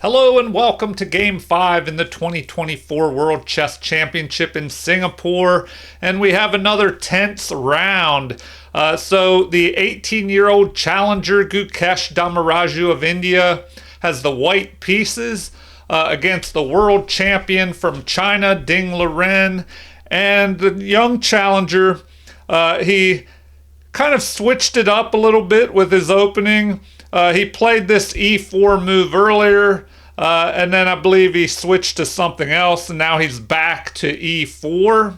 Hello and welcome to Game 5 in the 2024 World Chess Championship in Singapore. And we have another tense round. So the 18-year-old challenger Gukesh Damaraju of India has the white pieces against the world champion from China, Ding Liren. And the young challenger, he kind of switched it up a little bit with his opening. He played this e4 move earlier, and then I believe he switched to something else, and now he's back to e4.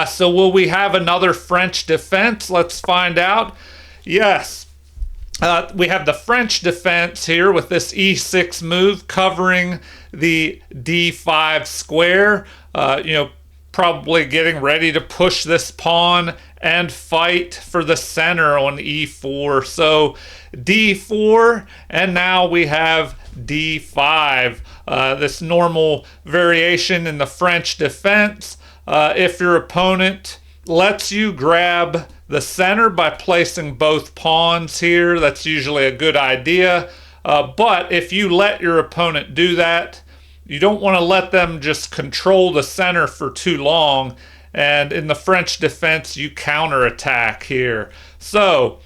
So will we have another French defense? Let's find out. Yes. We have the French defense here with this e6 move covering the d5 square. Probably getting ready to push this pawn and fight for the center on e4. So d4, and now we have d5. This normal variation in the French defense. If your opponent lets you grab the center by placing both pawns here, that's usually a good idea. But if you let your opponent do that, you don't want to let them just control the center for too long. And in the French defense, you counterattack here. So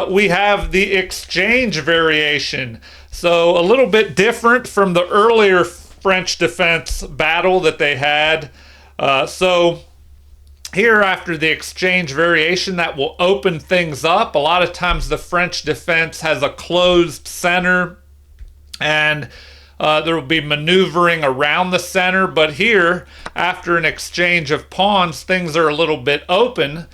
we have the exchange variation. So a little bit different from the earlier French defense battle that they had. So here after the exchange variation, that will open things up. A lot of times the French defense has a closed center, and there will be maneuvering around the center, but here, after an exchange of pawns, things are a little bit open.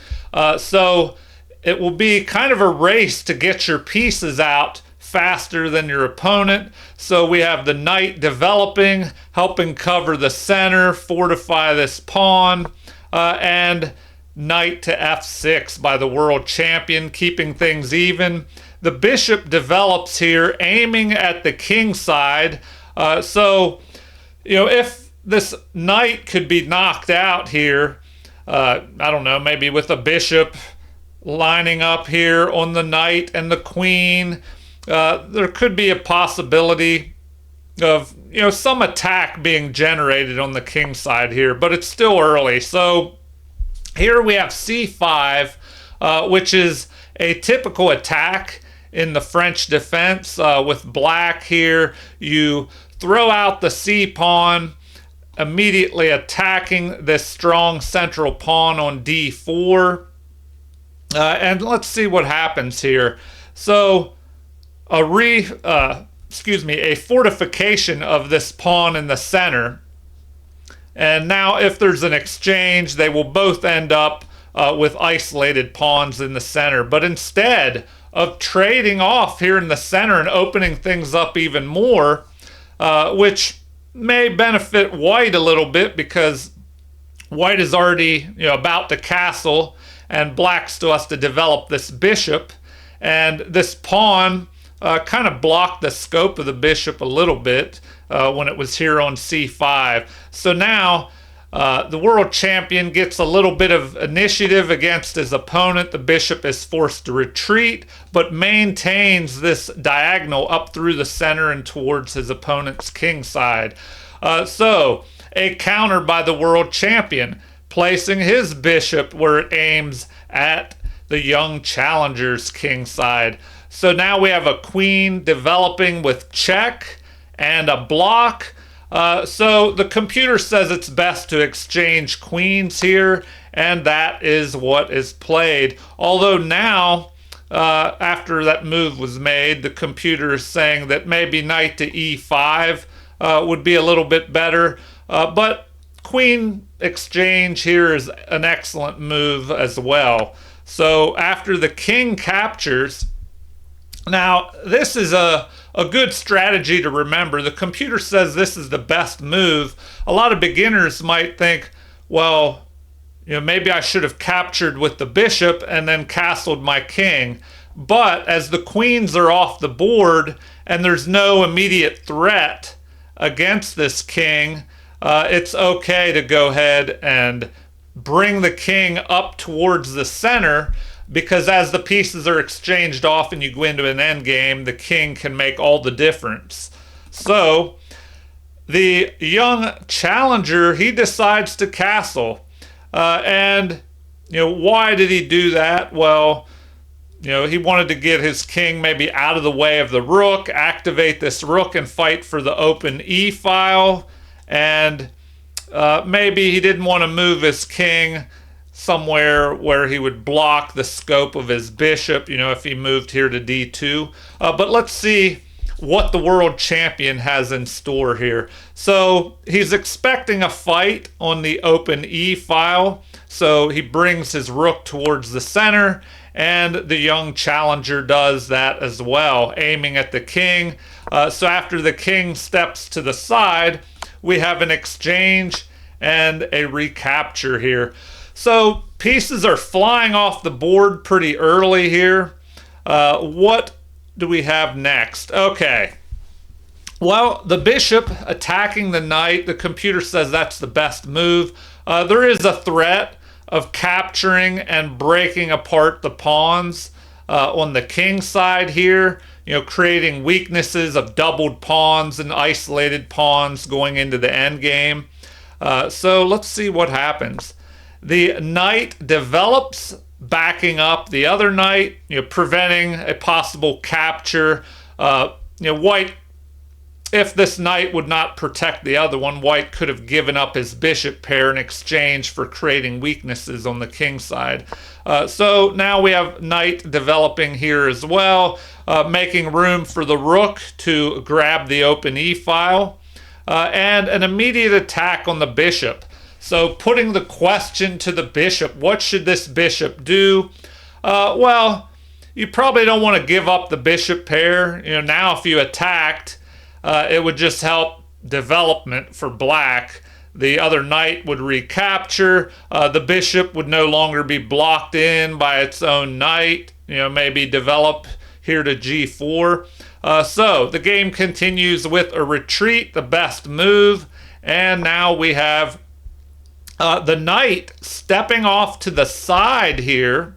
So it will be kind of a race to get your pieces out faster than your opponent. So we have the knight developing, helping cover the center, fortify this pawn, and knight to f6 by the world champion, keeping things even. The bishop develops here, aiming at the king side. If this knight could be knocked out here, I don't know, maybe with a bishop lining up here on the knight and the queen, there could be a possibility of, some attack being generated on the king side here, but it's still early. So here we have c5, which is a typical attack in the French defense. With black here, you throw out the c pawn, immediately attacking this strong central pawn on d4. And let's see what happens here. So a fortification of this pawn in the center. And now if there's an exchange, they will both end up with isolated pawns in the center. But instead of trading off here in the center and opening things up even more, which may benefit white a little bit because white is already about to castle, and black still has to develop this bishop, and this pawn kind of blocked the scope of the bishop a little bit when it was here on c5. So now the world champion gets a little bit of initiative against his opponent. The bishop is forced to retreat, but maintains this diagonal up through the center and towards his opponent's king side. So a counter by the world champion, placing his bishop where it aims at the young challenger's king side. So now we have a queen developing with check and a block. So the computer says it's best to exchange queens here, and that is what is played. Although now, after that move was made, the computer is saying that maybe knight to e5 would be a little bit better. But queen exchange here is an excellent move as well. So after the king captures, now this is a good strategy to remember. The computer says this is the best move. A lot of beginners might think, well, maybe I should have captured with the bishop and then castled my king. But as the queens are off the board and there's no immediate threat against this king, it's okay to go ahead and bring the king up towards the center, because as the pieces are exchanged off and you go into an endgame, the king can make all the difference. So the young challenger, he decides to castle. And, why did he do that? Well, he wanted to get his king maybe out of the way of the rook, activate this rook and fight for the open e file. And maybe he didn't want to move his king somewhere where he would block the scope of his bishop, if he moved here to d2. But let's see what the world champion has in store here. So he's expecting a fight on the open e file. So he brings his rook towards the center, and the young challenger does that as well, aiming at the king. So after the king steps to the side, we have an exchange and a recapture here. So pieces are flying off the board pretty early here. What do we have next? Okay. Well, the bishop attacking the knight. The computer says that's the best move. There is a threat of capturing and breaking apart the pawns on the king side here, creating weaknesses of doubled pawns and isolated pawns going into the end game. So let's see what happens. The knight develops, backing up the other knight, preventing a possible capture. White, if this knight would not protect the other one, white could have given up his bishop pair in exchange for creating weaknesses on the king side. So now we have knight developing here as well, making room for the rook to grab the open e file, and an immediate attack on the bishop. So putting the question to the bishop, what should this bishop do? Well, you probably don't want to give up the bishop pair. Now if you attacked, it would just help development for black. The other knight would recapture. The bishop would no longer be blocked in by its own knight. Maybe develop here to g4. So the game continues with a retreat, the best move. And now we have the knight stepping off to the side here,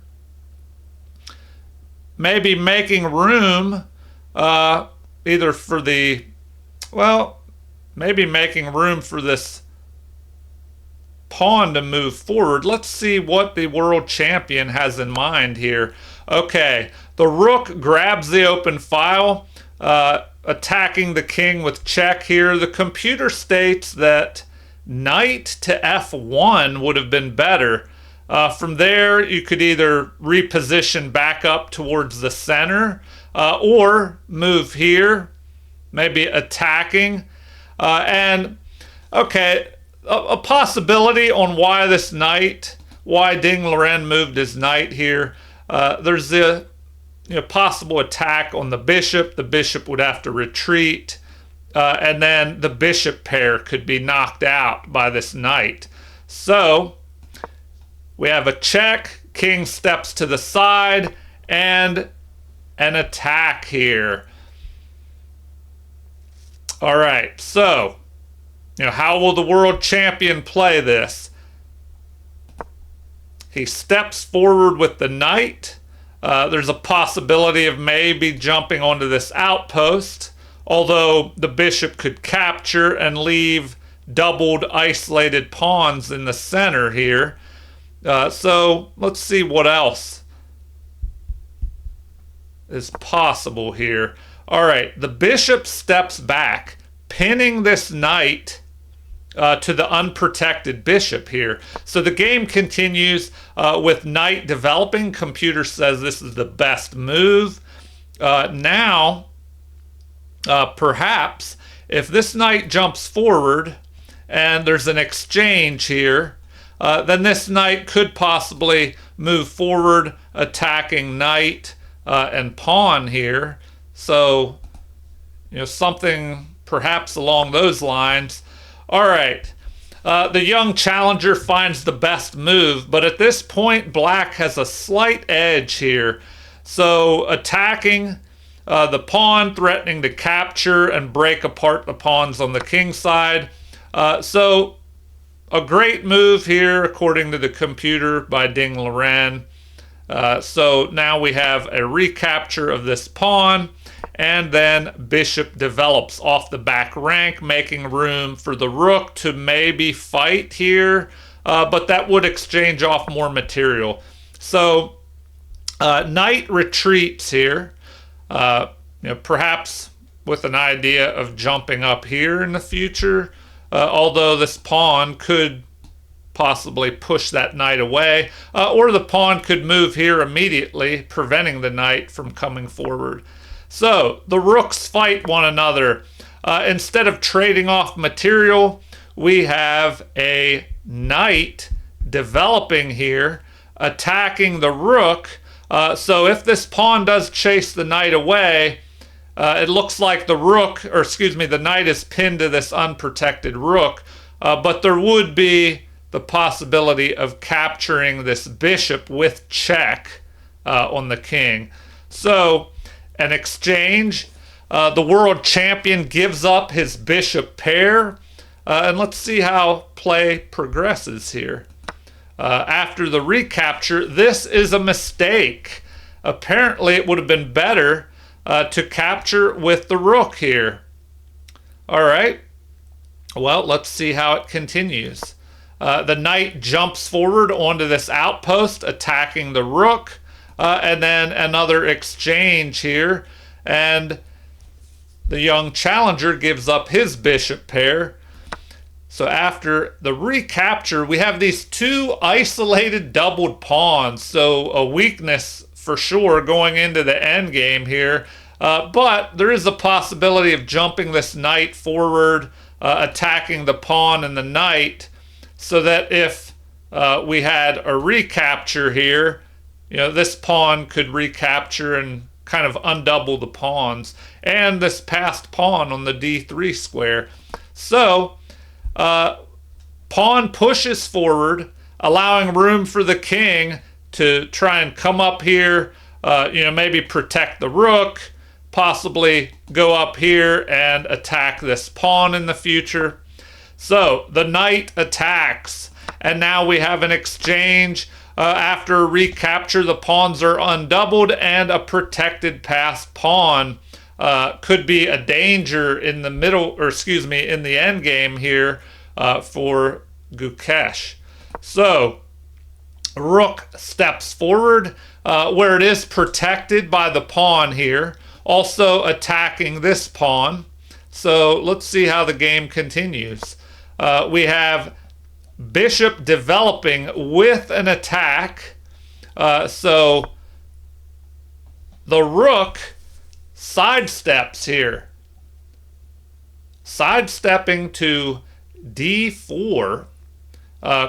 maybe making room either for the, maybe making room for this pawn to move forward. Let's see what the world champion has in mind here. Okay, the rook grabs the open file, attacking the king with check here. The computer states that knight to f1 would have been better. From there, you could either reposition back up towards the center or move here, maybe attacking. And, okay, a possibility on why this knight, why Ding Liren moved his knight here. There's the possible attack on the bishop. The bishop would have to retreat. And then the bishop pair could be knocked out by this knight. So we have a check, king steps to the side, and an attack here. All right, so how will the world champion play this? He steps forward with the knight. There's a possibility of maybe jumping onto this outpost, although the bishop could capture and leave doubled isolated pawns in the center here. So let's see what else is possible here. All right, the bishop steps back, pinning this knight to the unprotected bishop here. So the game continues with knight developing. Computer says this is the best move. Now, perhaps, if this knight jumps forward and there's an exchange here, then this knight could possibly move forward, attacking knight and pawn here. So, something perhaps along those lines. All right. The young challenger finds the best move, but at this point, black has a slight edge here. So, attacking the pawn, threatening to capture and break apart the pawns on the king side. So, a great move here, according to the computer, by Ding Liren. So now we have a recapture of this pawn, and then bishop develops off the back rank, making room for the rook to maybe fight here, but that would exchange off more material. So knight retreats here, perhaps with an idea of jumping up here in the future, although this pawn could possibly push that knight away, or the pawn could move here immediately, preventing the knight from coming forward. So the rooks fight one another. Instead of trading off material, we have a knight developing here, attacking the rook. So if this pawn does chase the knight away, it looks like the knight is pinned to this unprotected rook, but there would be the possibility of capturing this bishop with check on the king. So an exchange, the world champion gives up his bishop pair, and let's see how play progresses here. After the recapture, this is a mistake. Apparently it would have been better to capture with the rook here. All right, well, let's see how it continues. The knight jumps forward onto this outpost, attacking the rook, and then another exchange here, and the young challenger gives up his bishop pair. So after the recapture, we have these two isolated doubled pawns, so a weakness for sure going into the endgame here, but there is a possibility of jumping this knight forward, attacking the pawn and the knight, so that if we had a recapture here, this pawn could recapture and kind of undouble the pawns, and this passed pawn on the d3 square. So pawn pushes forward, allowing room for the king to try and come up here, maybe protect the rook, possibly go up here and attack this pawn in the future. So the knight attacks, and now we have an exchange. After a recapture, the pawns are undoubled, and a protected passed pawn could be a danger in the in the endgame here for Gukesh. So rook steps forward where it is protected by the pawn here, also attacking this pawn. So let's see how the game continues. We have bishop developing with an attack. So the rook sidesteps here. Sidestepping to d4.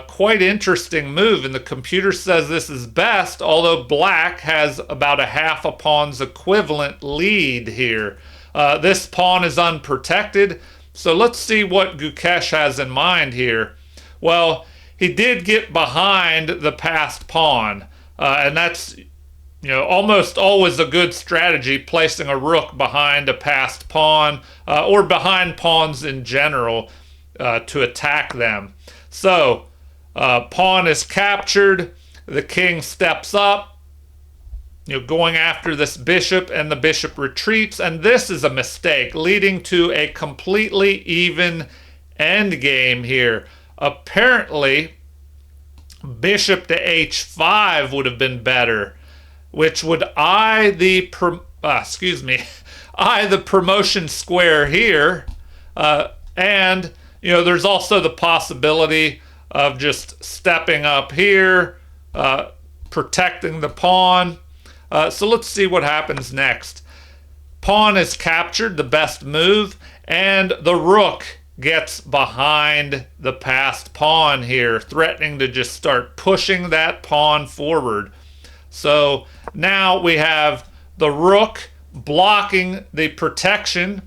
Quite interesting move, and the computer says this is best, although black has about a half a pawn's equivalent lead here. This pawn is unprotected, so let's see what Gukesh has in mind here. Well, he did get behind the passed pawn, and that's almost always a good strategy, placing a rook behind a passed pawn or behind pawns in general to attack them. So pawn is captured, the king steps up, going after this bishop, and the bishop retreats, and this is a mistake, leading to a completely even endgame here. Apparently, bishop to h5 would have been better, which would eye the promotion square here, and there's also the possibility of just stepping up here, protecting the pawn. So let's see what happens next. Pawn is captured, the best move, and the rook gets behind the passed pawn here, threatening to just start pushing that pawn forward. So now we have the rook blocking the protection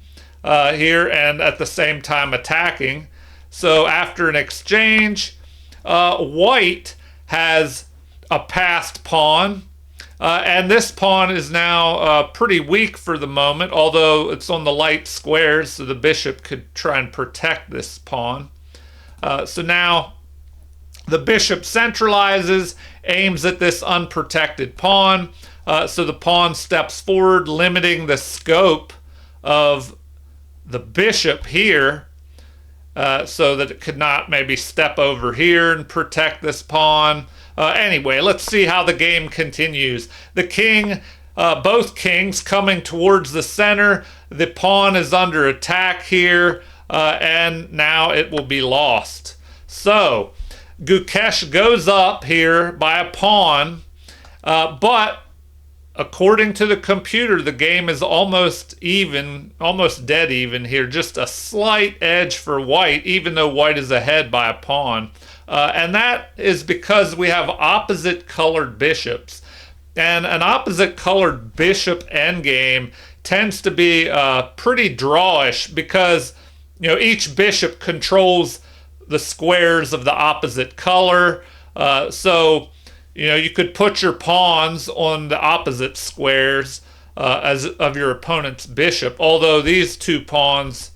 here and at the same time attacking. So after an exchange, white has a passed pawn, and this pawn is now pretty weak for the moment, although it's on the light squares, so the bishop could try and protect this pawn. So now The bishop centralizes, aims at this unprotected pawn. So the pawn steps forward, limiting the scope of the bishop here, so that it could not maybe step over here and protect this pawn. Anyway, let's see how the game continues. The king, both kings coming towards the center. The pawn is under attack here, and now it will be lost. So Gukesh goes up here by a pawn, but according to the computer, the game is almost even, almost dead even here. Just a slight edge for white, even though white is ahead by a pawn. And that is because we have opposite colored bishops. And an opposite colored bishop endgame tends to be pretty drawish because, you know, each bishop controls the squares of the opposite color. So, you know, you could put your pawns on the opposite squares as of your opponent's bishop, although these two pawns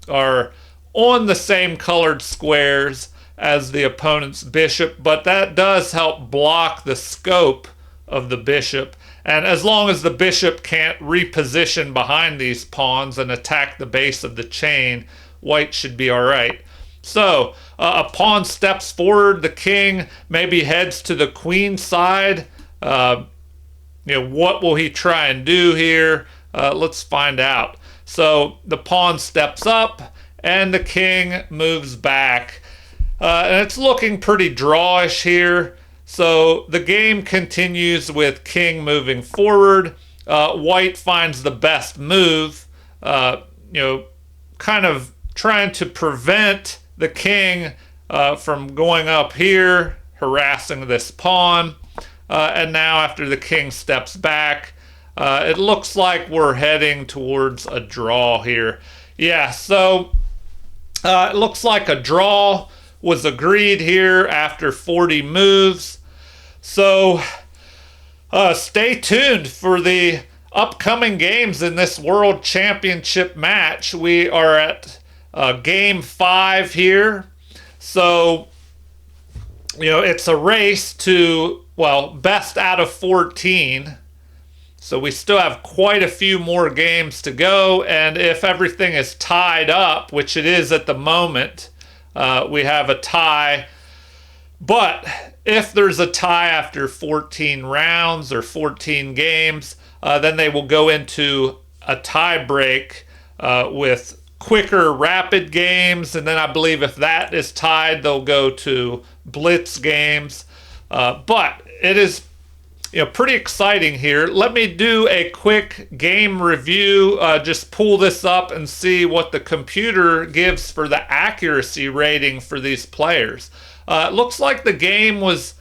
are on the same colored squares as the opponent's bishop, but that does help block the scope of the bishop. And as long as the bishop can't reposition behind these pawns and attack the base of the chain, white should be all right. So a pawn steps forward. The king maybe heads to the queen side. You know, what will he try and do here? Let's find out. So the pawn steps up and the king moves back. And it's looking pretty drawish here. So the game continues with king moving forward. White finds the best move, you know, kind of trying to prevent the king from going up here, harassing this pawn. And now after the king steps back, it looks like we're heading towards a draw here. Yeah, so it looks like a draw was agreed here after 40 moves. So stay tuned for the upcoming games in this World Championship match. We are at game 5 here. So, you know, it's a race to, well, best out of 14. So we still have quite a few more games to go. And if everything is tied up, which it is at the moment, we have a tie. But if there's a tie after 14 rounds or 14 games, then they will go into a tie break with quicker rapid games, and then I believe if that is tied, they'll go to blitz games. But it is, you know, pretty exciting here. Let me do a quick game review. Just pull this up and see what the computer gives for the accuracy rating for these players. It looks like the game was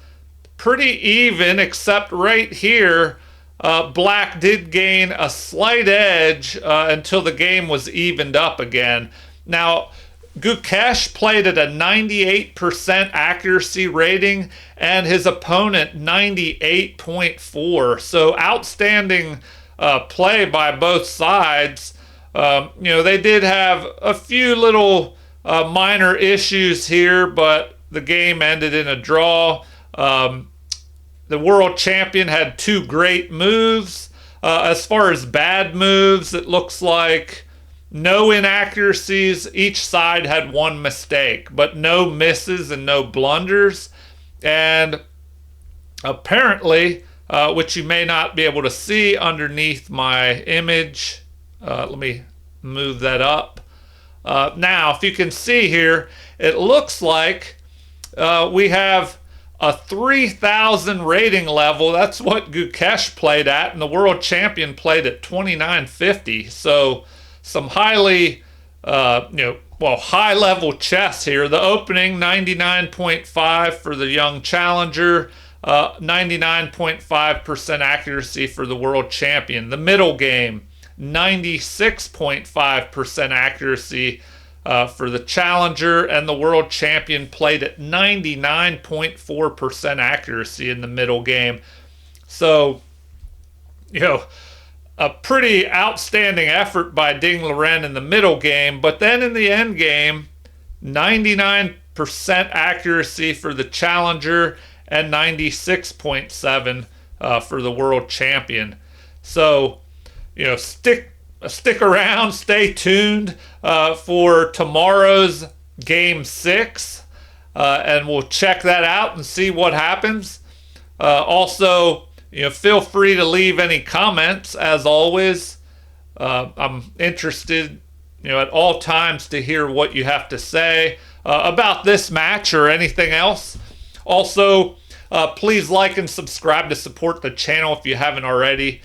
pretty even, except right here, black did gain a slight edge until the game was evened up again. Now, Gukesh played at a 98% accuracy rating and his opponent 98.4. So outstanding play by both sides. You know, they did have a few little minor issues here, but the game ended in a draw. The world champion had 2 great moves. As far as bad moves, it looks like no inaccuracies. Each side had 1 mistake, but no misses and no blunders. And apparently, which you may not be able to see underneath my image, let me move that up. Now, if you can see here, it looks like we have a 3,000 rating level. That's what Gukesh played at, and the world champion played at 2950. So some highly, high level chess here. The opening 99.5 for the young challenger, 99.5% accuracy for the world champion. The middle game 96.5% accuracy for the challenger, and the world champion played at 99.4% accuracy in the middle game. So, you know, a pretty outstanding effort by Ding Liren in the middle game, but then in the end game, 99 accuracy for the challenger and 96.7 for the world champion. So, stick around, stay tuned for tomorrow's game 6, and we'll check that out and see what happens. Also, feel free to leave any comments. As always, I'm interested, at all times to hear what you have to say about this match or anything else. Also, please like and subscribe to support the channel if you haven't already.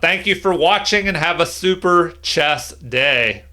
Thank you for watching and have a super chess day.